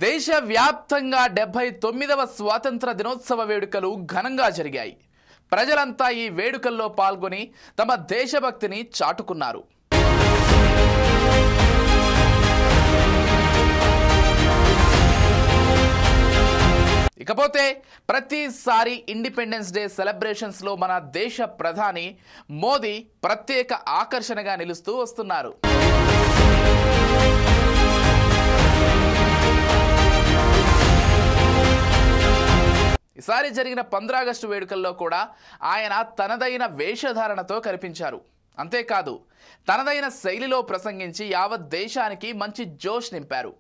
దేశవ్యాప్తంగా 79వ స్వాతంత్ర దినోత్సవ వేడుకలు ఘనంగా జరిగాయి. ప్రజలంతా ఈ వేడుకల్లో పాల్గొని తమ దేశభక్తిని చాటుకున్నారు. ఇకపోతే ప్రతిసారి ఇండిపెండెన్స్ డే సెలబ్రేషన్స్ లో మన దేశ ప్రధాని మోదీ ప్రత్యేక ఆకర్షణగా నిలుస్తూ వస్తున్నారు. ఈసారి జరిగిన 15 ఆగస్టు వేడుకల్లో కూడా ఆయన తనదైన వేషధారణతో కనిపించారు. అంతేకాదు తనదైన శైలిలో ప్రసంగించి యావత్ దేశానికి మంచి జోష్ నింపారు.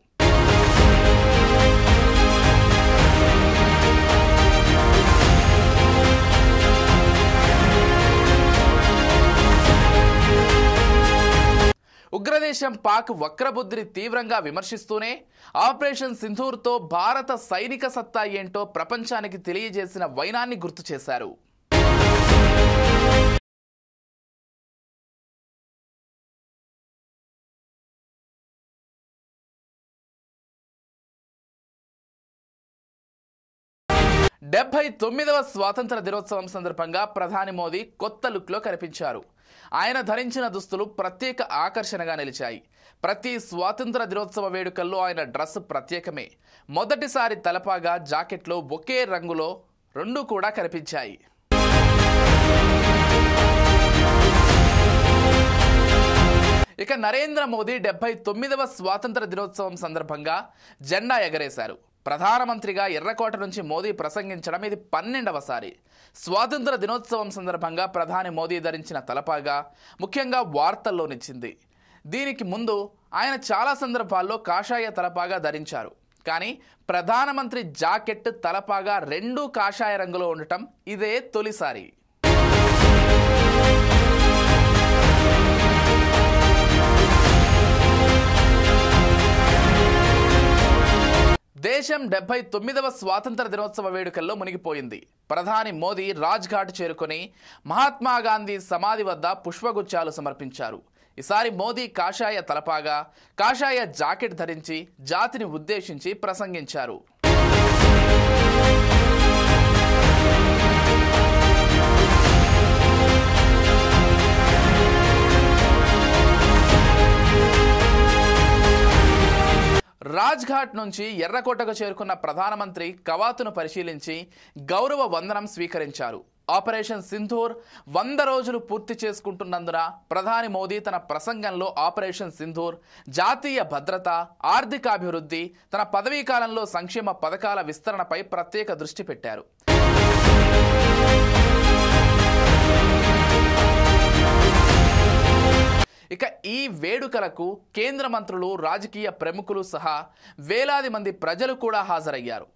ఉగ్రదేశం పాక్ వక్రబుద్ధిని తీవ్రంగా విమర్శిస్తూనే ఆపరేషన్ సింధూర్తో భారత సైనిక సత్తా ఏంటో ప్రపంచానికి తెలియజేసిన వైనాన్ని గుర్తు చేశారు. డెబ్బై 79వ స్వాతంత్ర దినోత్సవం సందర్భంగా ప్రధాని మోదీ కొత్త లుక్లో కనిపించారు. ఆయన ధరించిన దుస్తులు ప్రత్యేక ఆకర్షణగా నిలిచాయి. ప్రతి స్వాతంత్ర దినోత్సవ వేడుకల్లో ఆయన డ్రెస్ ప్రత్యేకమే. మొదటిసారి తలపాగా జాకెట్లో ఒకే రంగులో రెండు కూడా కనిపించాయి. ఇక నరేంద్ర మోదీ 79వ స్వాతంత్ర దినోత్సవం సందర్భంగా జెండా ఎగరేశారు. ప్రధానమంత్రిగా ఎర్రకోట నుంచి మోదీ ప్రసంగించడం ఇది 12వసారి. స్వాతంత్ర దినోత్సవం సందర్భంగా ప్రధాని మోదీ ధరించిన తలపాగా ముఖ్యంగా వార్తల్లో నిలిచింది. దీనికి ముందు ఆయన చాలా సందర్భాల్లో కాషాయ తలపాగా ధరించారు. కానీ ప్రధానమంత్రి జాకెట్ తలపాగా రెండూ కాషాయ రంగులో ఉండటం ఇదే తొలిసారి. దేశం 79వ స్వాతంత్ర దినోత్సవ వేడుకల్లో మునిగిపోయింది. ప్రధాని మోదీ రాజ్ ఘాట్ చేరుకొని మహాత్మా గాంధీ సమాధి వద్ద పుష్పగుచ్చాలు సమర్పించారు. ఈసారి మోదీ కాషాయ తలపాగా, కాషాయ జాకెట్ ధరించి జాతిని ఉద్దేశించి ప్రసంగించారు. రాజ్ ఘాట్ నుంచి ఎర్రకోటకు చేరుకున్న ప్రధానమంత్రి కవాతును పరిశీలించి గౌరవ వందనం స్వీకరించారు. ఆపరేషన్ సింధూర్ 100 రోజులు పూర్తి చేసుకుంటున్నందున ప్రధాని మోదీ తన ప్రసంగంలో ఆపరేషన్ సింధూర్, జాతీయ భద్రత, ఆర్థికాభివృద్ధి, తన పదవీ కాలంలో సంక్షేమ పథకాల విస్తరణపై ప్రత్యేక దృష్టి పెట్టారు. ఇక ఈ వేడుకలకు కేంద్ర మంత్రులు, రాజకీయ ప్రముఖులు సహా వేలాది మంది ప్రజలు కూడా హాజరయ్యారు.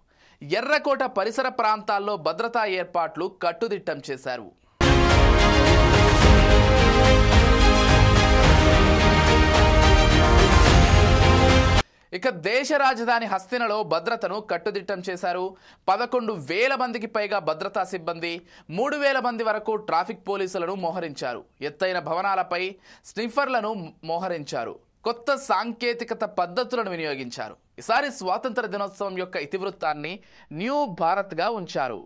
ఎర్రకోట పరిసర ప్రాంతాల్లో భద్రతా ఏర్పాట్లు కట్టుదిట్టం చేశారు. ఇక దేశ రాజధాని హస్తినలో భద్రతను కట్టుదిట్టం చేశారు. 11,000 మందికి పైగా భద్రతా సిబ్బంది, 3,000 మంది వరకు ట్రాఫిక్ పోలీసులను మోహరించారు. ఎత్తైన భవనాలపై స్నిఫర్లను మోహరించారు. కొత్త సాంకేతికత పద్ధతులను వినియోగించారు. ఈసారి స్వాతంత్ర దినోత్సవం యొక్క ఇతివృత్తాన్ని న్యూ భారత్గా ఉంచారు.